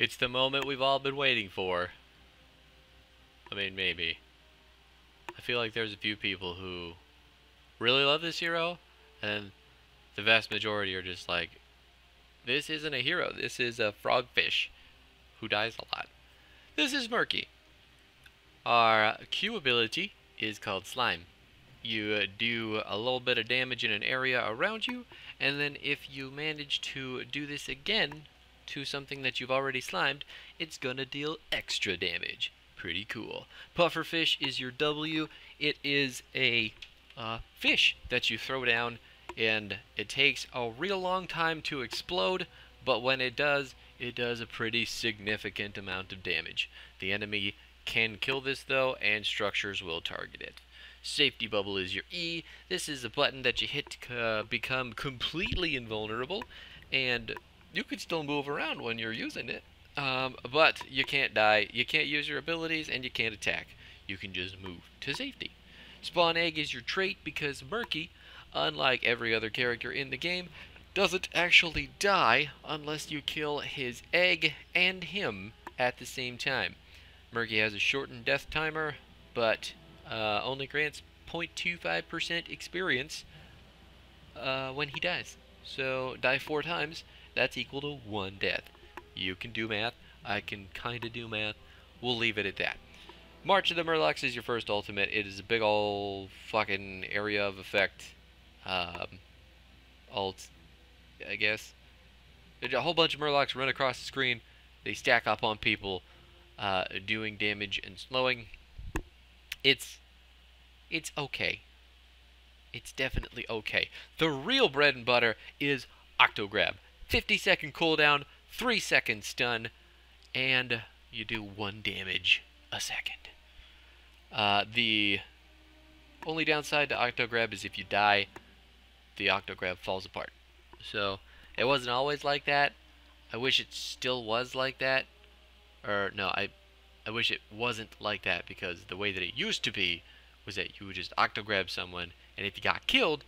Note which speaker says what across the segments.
Speaker 1: It's the moment we've all been waiting for. I mean, maybe. I feel like there's a few people who really love this hero, and the vast majority are just like, this isn't a hero, this is a frogfish who dies a lot. This is Murky. Our Q ability is called Slime. You do a little bit of damage in an area around you, and then if you manage to do this again to something that you've already slimed, it's gonna deal extra damage. Pretty cool. Pufferfish is your W. It is a fish that you throw down, and it takes a real long time to explode, but when it does a pretty significant amount of damage. The enemy can kill this though, and structures will target it. Safety bubble is your E. This is a button that you hit to become completely invulnerable, and you can still move around when you're using it, but you can't die, you can't use your abilities, and you can't attack. You can just move to safety. Spawn egg is your trait because Murky, unlike every other character in the game, doesn't actually die unless you kill his egg and him at the same time. Murky has a shortened death timer, but only grants 0.25% experience when he dies. So die 4 times, that's equal to 1 death. You can do math, I can kinda do math, we'll leave it at that. March of the Murlocs is your first ultimate. It is a big ol' fucking area of effect ult, I guess. A whole bunch of Murlocs run across the screen, they stack up on people, doing damage and slowing. It's okay. It's definitely okay. The real bread and butter is Octograb. 50-second cooldown, 3-second stun, and you do 1 damage a second. The only downside to Octograb is if you die, the Octograb falls apart. So, it wasn't always like that. I wish it still was like that. Or, no, I wish it wasn't like that, because the way that it used to be was that you would just Octograb someone, and if you got killed,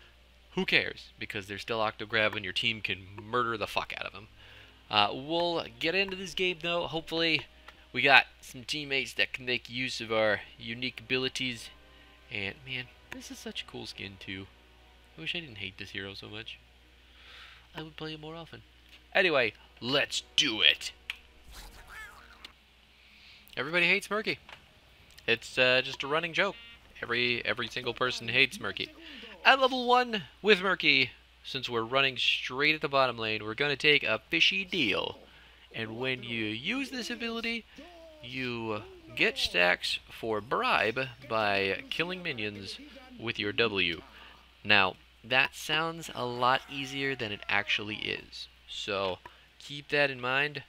Speaker 1: who cares? Because they're still Octograb and your team can murder the fuck out of them. We'll get into this game though. Hopefully we got some teammates that can make use of our unique abilities. And man, this is such a cool skin too. I wish I didn't hate this hero so much. I would play it more often. Anyway, let's do it. Everybody hates Murky. It's just a running joke. Every single person hates Murky. At level 1 with Murky, since we're running straight at the bottom lane, we're going to take a fishy deal. And when you use this ability, you get stacks for bribe by killing minions with your W. Now, that sounds a lot easier than it actually is. So, keep that in mind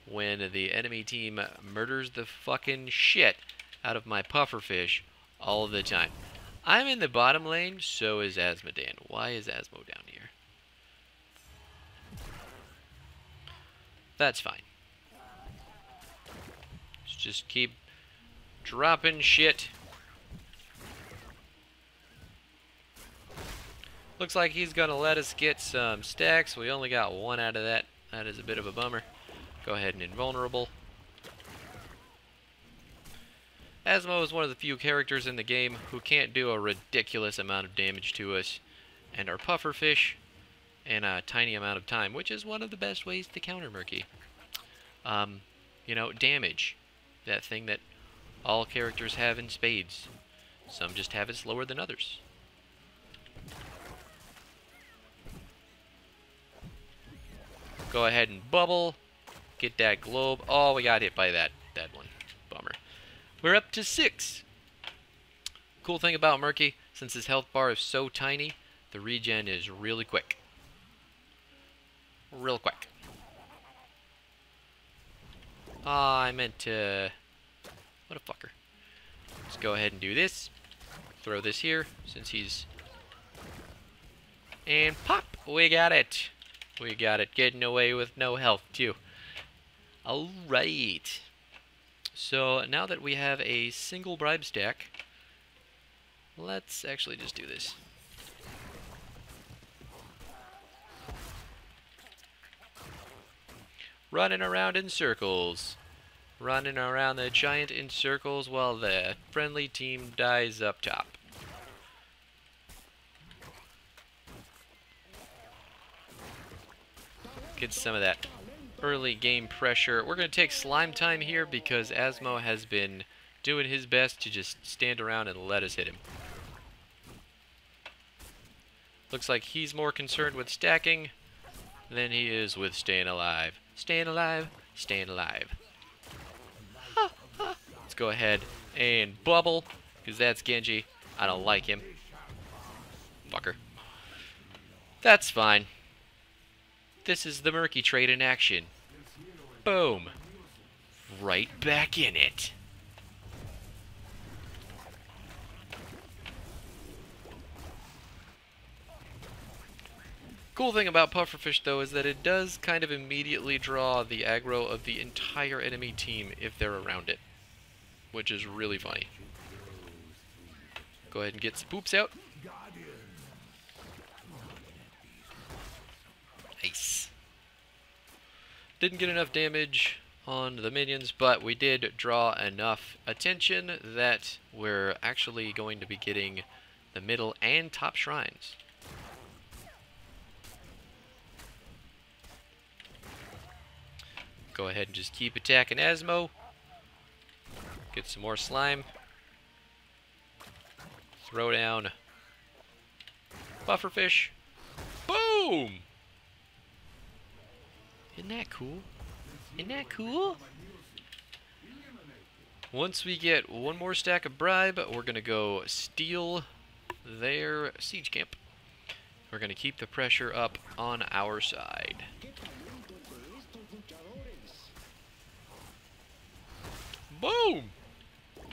Speaker 1: when the enemy team murders the fucking shit out of my pufferfish all the time. I'm in the bottom lane, so is Asmodan. Why is Asmo down here? That's fine. Let's just keep dropping shit. Looks like he's gonna let us get some stacks. We only got 1 out of that. That is a bit of a bummer. Go ahead and invulnerable. Asmo is one of the few characters in the game who can't do a ridiculous amount of damage to us, and our pufferfish in a tiny amount of time, which is one of the best ways to counter Murky. You know, damage. That thing that all characters have in spades. Some just have it slower than others. Go ahead and bubble. Get that globe. Oh, we got hit by that one. Bummer. We're up to 6. Cool thing about Murky, since his health bar is so tiny, the regen is really quick. Real quick. Ah, I meant to... What a fucker. Let's go ahead and do this. Throw this here, since he's... And pop! We got it. We got it. Getting away with no health, too. Alright. So, now that we have a single bribe stack, let's actually just do this. Running around in circles. Running around the giant in circles while the friendly team dies up top. Get some of that early game pressure. We're going to take slime time here because Asmo has been doing his best to just stand around and let us hit him. Looks like he's more concerned with stacking than he is with staying alive. Staying alive, staying alive. Let's go ahead and bubble, because that's Genji. I don't like him. Fucker. That's fine. This is the Murky trade in action. Boom. Right back in it. Cool thing about pufferfish though is that it does kind of immediately draw the aggro of the entire enemy team if they're around it, which is really funny. Go ahead and get some poops out. Nice. Didn't get enough damage on the minions, but we did draw enough attention that we're actually going to be getting the middle and top shrines. Go ahead and just keep attacking Asmo. Get some more slime. Throw down pufferfish. Boom! Isn't that cool? Isn't that cool? Once we get one more stack of bribe, we're going to go steal their siege camp. We're going to keep the pressure up on our side. Boom!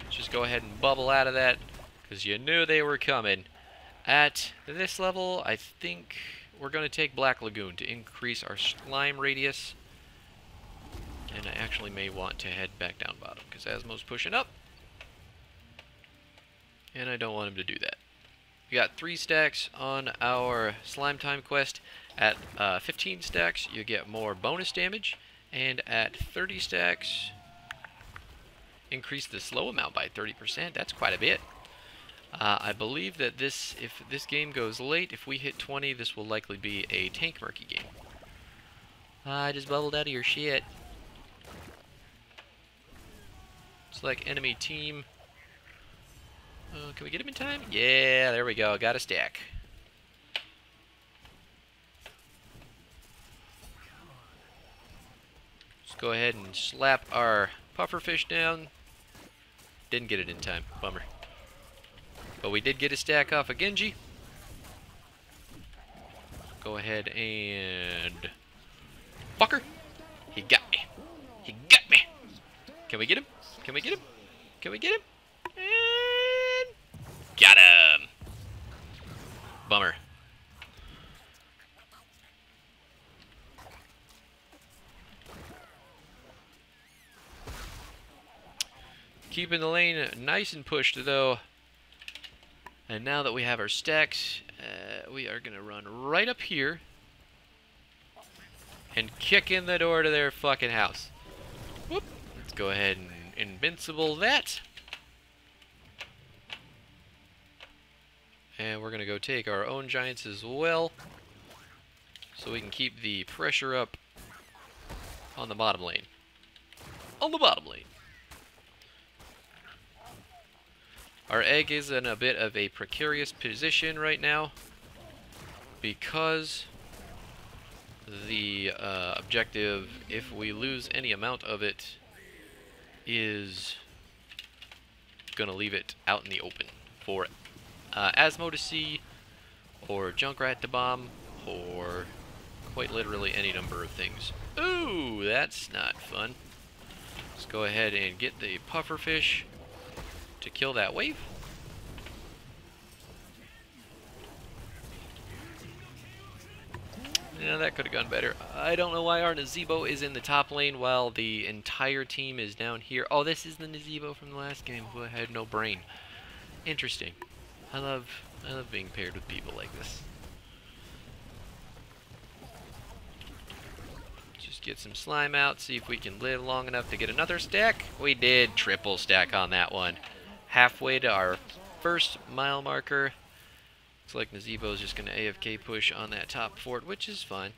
Speaker 1: Just go ahead and bubble out of that, because you knew they were coming. At this level, I think we're going to take Black Lagoon to increase our slime radius. And I actually may want to head back down bottom, because Asmo's pushing up. And I don't want him to do that. We got 3 stacks on our Slime Time quest. At 15 stacks, you get more bonus damage. And at 30 stacks, increase the slow amount by 30%. That's quite a bit. I believe that if this game goes late, if we hit 20, this will likely be a tank Murky game. I just bubbled out of your shit. It's like enemy team. Can we get him in time? Yeah, there we go. Got a stack. Let's go ahead and slap our pufferfish down. Didn't get it in time. Bummer. But we did get a stack off of Genji. Go ahead and... Fucker! He got me. He got me! Can we get him? Can we get him? Can we get him? And... Got him! Bummer. Keeping the lane nice and pushed though. And now that we have our stacks, we are going to run right up here and kick in the door to their fucking house. Whoop. Let's go ahead and invincible that. And we're going to go take our own giants as well, so we can keep the pressure up on the bottom lane. On the bottom lane. Our egg is in a bit of a precarious position right now because the objective, if we lose any amount of it, is going to leave it out in the open for Asmo to see, or Junkrat to bomb, or quite literally any number of things. Ooh, that's not fun. Let's go ahead and get the pufferfish to kill that wave. Yeah, that could have gone better. I don't know why our Nazebo is in the top lane while the entire team is down here. Oh, this is the Nazebo from the last game who had no brain. Interesting. I love being paired with people like this. Just get some slime out, see if we can live long enough to get another stack. We did triple stack on that one. Halfway to our first mile marker. Looks like Nazebo's just going to AFK push on that top fort, which is fine.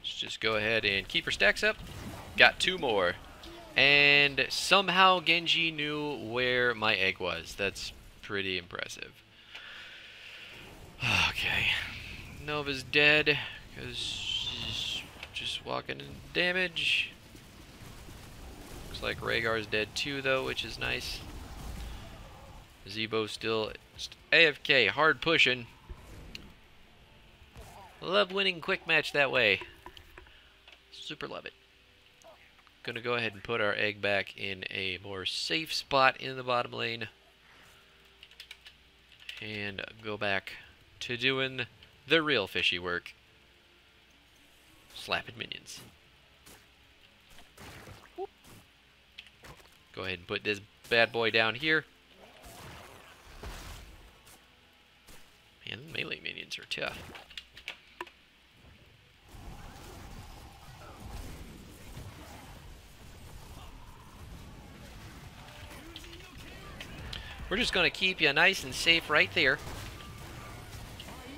Speaker 1: Let's just go ahead and keep our stacks up. Got 2 more. And somehow Genji knew where my egg was. That's pretty impressive. Okay. Nova's dead because she's just walking into damage. Looks like Rhaegar's dead too, though, which is nice. Zebo's still AFK, hard pushing. Love winning quick match that way. Super love it. Gonna go ahead and put our egg back in a more safe spot in the bottom lane. And go back to doing the real fishy work. Slapping minions. Whoop. Go ahead and put this bad boy down here. Man, the melee minions are tough. We're just going to keep you nice and safe right there.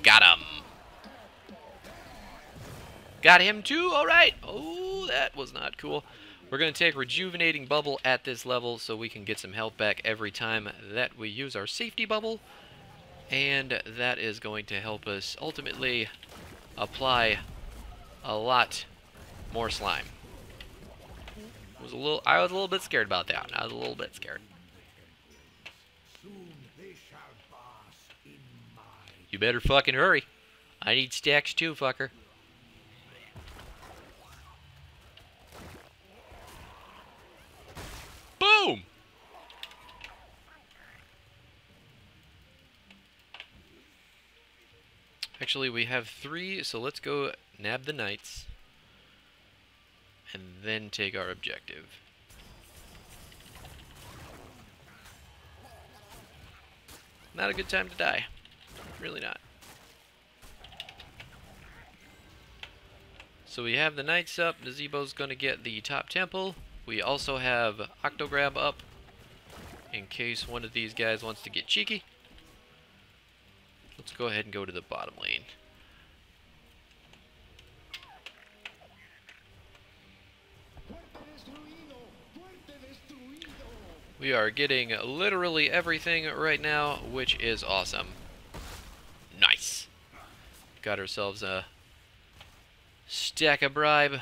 Speaker 1: Got him. Got him too. All right. Oh, that was not cool. We're going to take Rejuvenating Bubble at this level so we can get some health back every time that we use our safety bubble. And that is going to help us ultimately apply a lot more slime. I was a little bit scared about that. I was a little bit scared. You better fucking hurry. I need stacks too, fucker. Boom! Actually, we have 3, so let's go nab the knights. And then take our objective. Not a good time to die. Really not. So we have the knights up. Nazebo's going to get the top temple. We also have Octograb up in case one of these guys wants to get cheeky. Let's go ahead and go to the bottom lane. We are getting literally everything right now, which is awesome. Nice. Got ourselves a stack of bribe.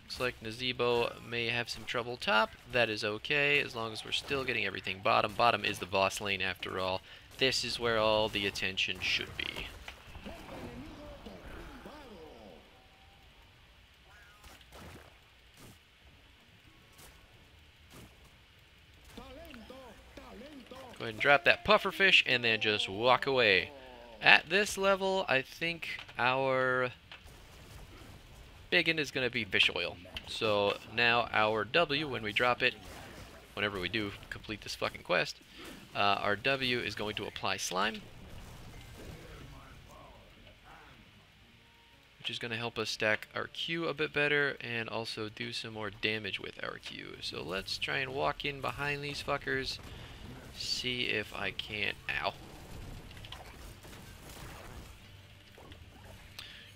Speaker 1: Looks like Nazebo may have some trouble top. That is okay, as long as we're still getting everything bottom. Bottom is the boss lane after all. This is where all the attention should be. Go ahead and drop that pufferfish and then just walk away. At this level, I think our biggin is going to be fish oil. So now our W, when we drop it, whenever we do complete this fucking quest, our W is going to apply slime, which is going to help us stack our Q a bit better and also do some more damage with our Q. So let's try and walk in behind these fuckers, see if I can't... Ow.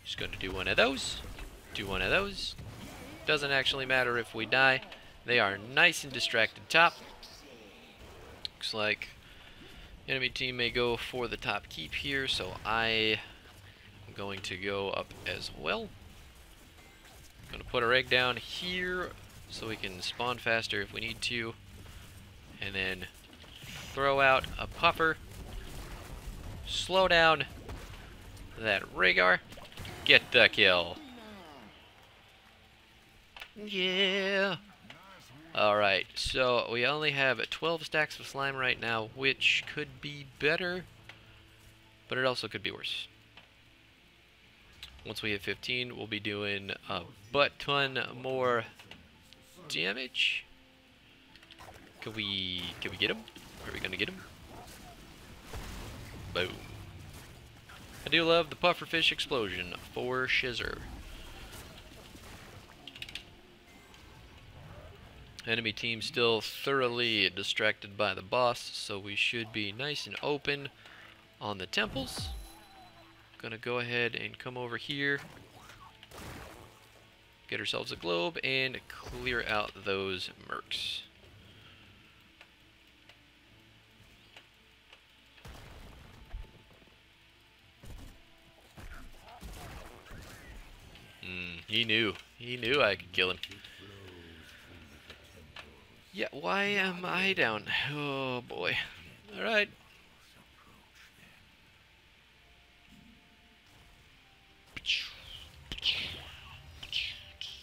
Speaker 1: Just going to do one of those, do one of those. Doesn't actually matter if we die. They are nice and distracted top. Looks like enemy team may go for the top keep here, so I am going to go up as well. I'm going to put our egg down here so we can spawn faster if we need to. And then throw out a puffer. Slow down that Rhaegar. Get the kill. Yeah. Alright, so we only have 12 stacks of slime right now, which could be better, but it also could be worse. Once we hit 15, we'll be doing a butt-ton more damage. Can we get him? Are we gonna get him? Boom. I do love the pufferfish explosion for shizer. Enemy team still thoroughly distracted by the boss, so we should be nice and open on the temples. Gonna go ahead and come over here, get ourselves a globe, and clear out those mercs. He knew. He knew I could kill him. Yeah, why am I down? Oh boy. Alright.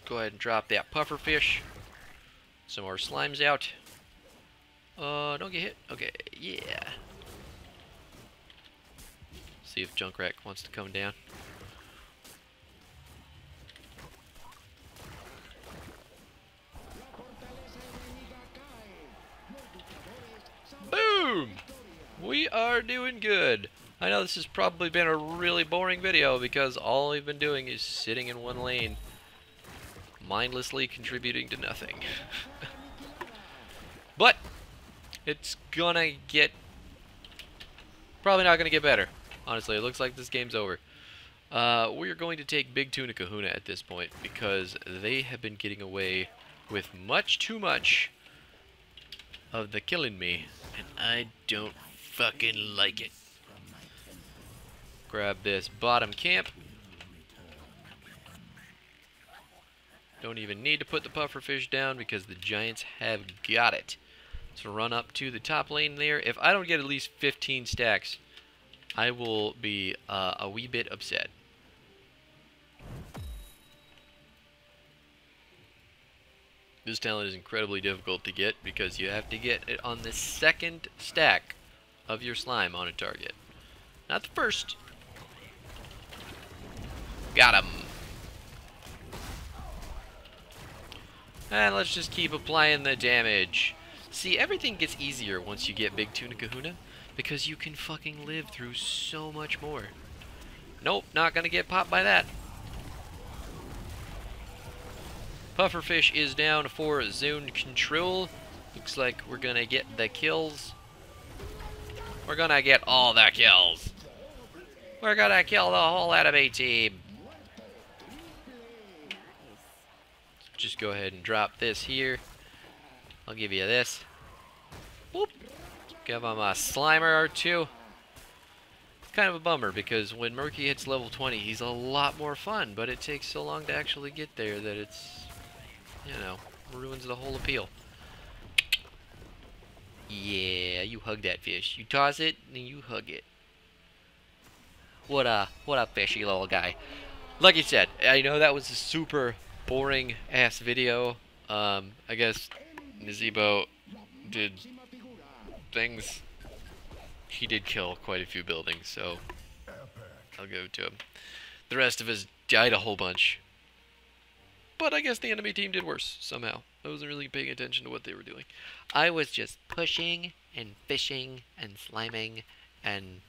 Speaker 1: Go ahead and drop that pufferfish. Some more slimes out. Don't get hit. Okay, yeah. See if Junkrat wants to come down. Boom! We are doing good. I know this has probably been a really boring video because all we've been doing is sitting in one lane, mindlessly contributing to nothing. But it's gonna get, probably not gonna get better. Honestly, it looks like this game's over. We're going to take Big Tuna Kahuna at this point because they have been getting away with much too much of the killing me, and I don't fucking like it. Grab this bottom camp. Don't even need to put the pufferfish down because the giants have got it. So run up to the top lane there. If I don't get at least 15 stacks, I will be a wee bit upset. This talent is incredibly difficult to get because you have to get it on the second stack of your slime on a target. Not the first. Got him. And let's just keep applying the damage. See, everything gets easier once you get Big Tuna Kahuna because you can fucking live through so much more. Nope, not gonna get popped by that. Pufferfish is down for zone control. Looks like we're gonna get the kills. We're gonna get all the kills. We're gonna kill the whole enemy team. Just go ahead and drop this here. I'll give you this. Boop. Give him a Slimer or two. Kind of a bummer because when Murky hits level 20, he's a lot more fun, but it takes so long to actually get there that it's, you know, ruins the whole appeal. Yeah, you hug that fish. You toss it, and you hug it. What a fishy little guy. Like you said, I know that was a super boring ass video. I guess Nazebo did things. He did kill quite a few buildings, so I'll go to him. The rest of us died a whole bunch. But I guess the enemy team did worse, somehow. I wasn't really paying attention to what they were doing. I was just pushing and fishing and sliming, and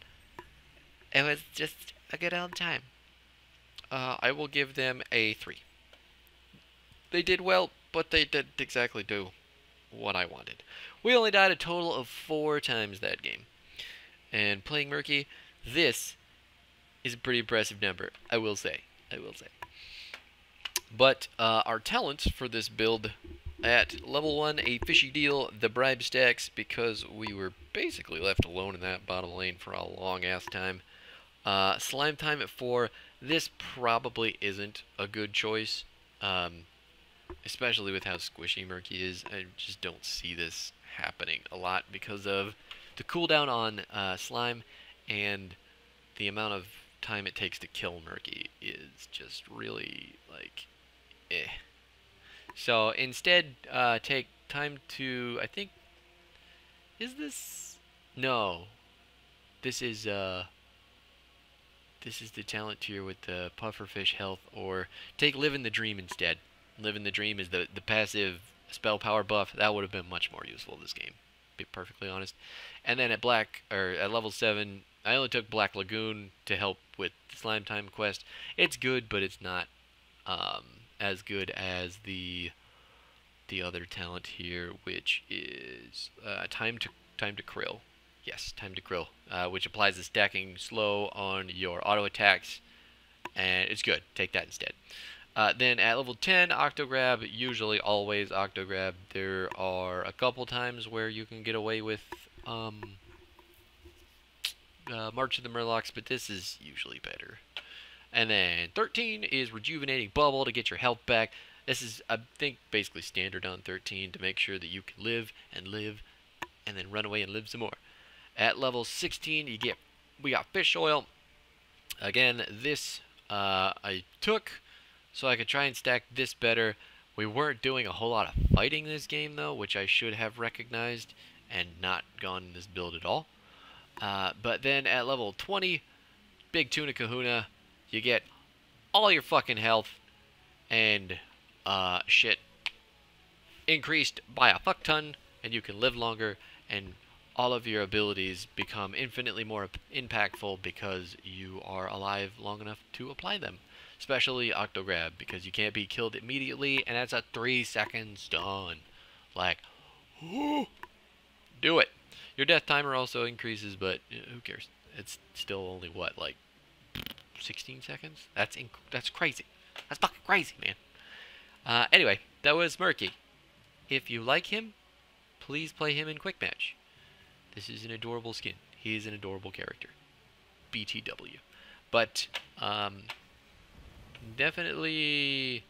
Speaker 1: it was just a good old time. I will give them a 3. They did well, but they didn't exactly do what I wanted. We only died a total of 4 times that game. And playing Murky, this is a pretty impressive number, I will say. But our talents for this build at level 1, a fishy deal, the bribe stacks, because we were basically left alone in that bottom lane for a long ass time. Slime time at 4, this probably isn't a good choice, especially with how squishy Murky is. I just don't see this happening a lot because of the cooldown on slime and the amount of time it takes to kill Murky is just really, like, eh. So instead, take time to, I think, is this? No. This is the talent tier with the pufferfish health, or take Live in the Dream instead. Live in the Dream is the passive spell power buff. That would have been much more useful in this game, to be perfectly honest. And then at at level 7, I only took Black Lagoon to help with the Slime Time quest. It's good, but it's not as good as the other talent here, which is time to krill. Yes, time to krill, which applies the stacking slow on your auto attacks, and it's good. Take that instead. Then at level 10, Octograb, usually always Octograb. There are a couple times where you can get away with March of the Murlocs, but this is usually better. And then 13 is Rejuvenating Bubble to get your health back. This is, I think, basically standard on 13 to make sure that you can live, and then run away and live some more. At level 16, we got Fish Oil. Again, this I took so I could try and stack this better. We weren't doing a whole lot of fighting this game, though, which I should have recognized and not gone in this build at all. But then at level 20, Big Tuna Kahuna, you get all your fucking health and shit increased by a fuck ton, and you can live longer, and all of your abilities become infinitely more impactful because you are alive long enough to apply them. Especially Octograb, because you can't be killed immediately, and that's a 3-second stun. Like, do it. Your death timer also increases, but who cares? It's still only, what, like 16 seconds? That's crazy. That's fucking crazy, man. Anyway, that was Murky. If you like him, please play him in Quick Match. This is an adorable skin. He is an adorable character. BTW. But, definitely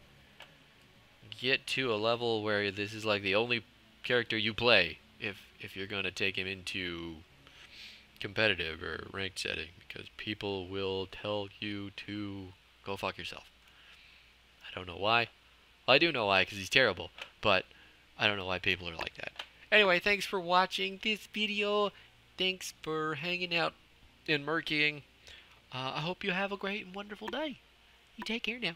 Speaker 1: get to a level where this is like the only character you play if you're going to take him into competitive or ranked setting, because people will tell you to go fuck yourself. I don't know why. Well, I do know why, because he's terrible, but I don't know why people are like that. Anyway, thanks for watching this video. Thanks for hanging out and murkying. I hope you have a great and wonderful day. You take care now.